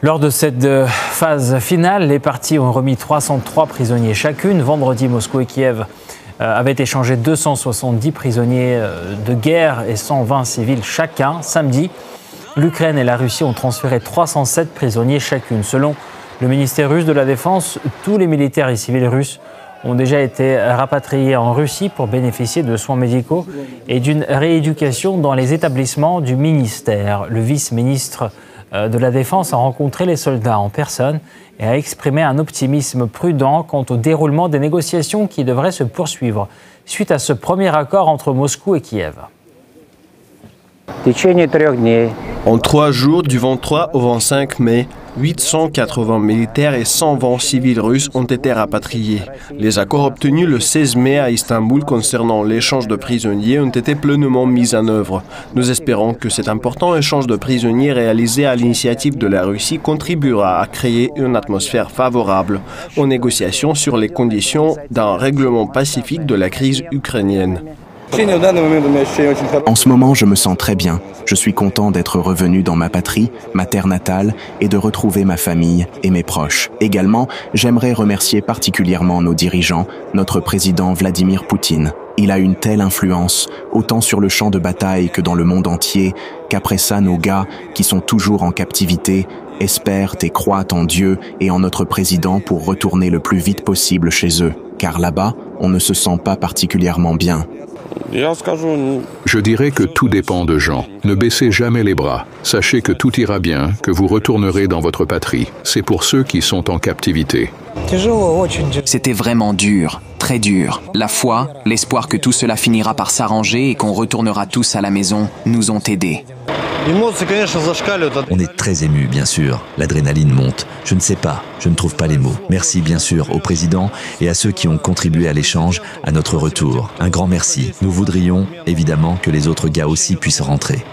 Lors de cette phase finale, les parties ont remis 303 prisonniers chacune. Vendredi, Moscou et Kiev avaient échangé 270 prisonniers de guerre et 120 civils chacun. Samedi, l'Ukraine et la Russie ont transféré 307 prisonniers chacune. Selon le ministère russe de la Défense, tous les militaires et civils russes ont déjà été rapatriés en Russie pour bénéficier de soins médicaux et d'une rééducation dans les établissements du ministère. Le vice-ministre de la Défense a rencontré les soldats en personne et a exprimé un optimisme prudent quant au déroulement des négociations qui devraient se poursuivre suite à ce premier accord entre Moscou et Kiev. En 3 jours, du 23 au 25 mai, 880 militaires et 120 civils russes ont été rapatriés. Les accords obtenus le 16 mai à Istanbul concernant l'échange de prisonniers ont été pleinement mis en œuvre. Nous espérons que cet important échange de prisonniers réalisé à l'initiative de la Russie contribuera à créer une atmosphère favorable aux négociations sur les conditions d'un règlement pacifique de la crise ukrainienne. En ce moment, je me sens très bien. Je suis content d'être revenu dans ma patrie, ma terre natale, et de retrouver ma famille et mes proches. Également, j'aimerais remercier particulièrement nos dirigeants, notre président Vladimir Poutine. Il a une telle influence, autant sur le champ de bataille que dans le monde entier, qu'après ça, nos gars, qui sont toujours en captivité, espèrent et croient en Dieu et en notre président pour retourner le plus vite possible chez eux. Car là-bas, on ne se sent pas particulièrement bien. Je dirais que tout dépend de Jean. Ne baissez jamais les bras. Sachez que tout ira bien, que vous retournerez dans votre patrie. C'est pour ceux qui sont en captivité. C'était vraiment dur, très dur. La foi, l'espoir que tout cela finira par s'arranger et qu'on retournera tous à la maison nous ont aidés. On est très ému, bien sûr. L'adrénaline monte. Je ne sais pas, je ne trouve pas les mots. Merci bien sûr au président et à ceux qui ont contribué à l'échange, à notre retour. Un grand merci. Nous voudrions évidemment que les autres gars aussi puissent rentrer.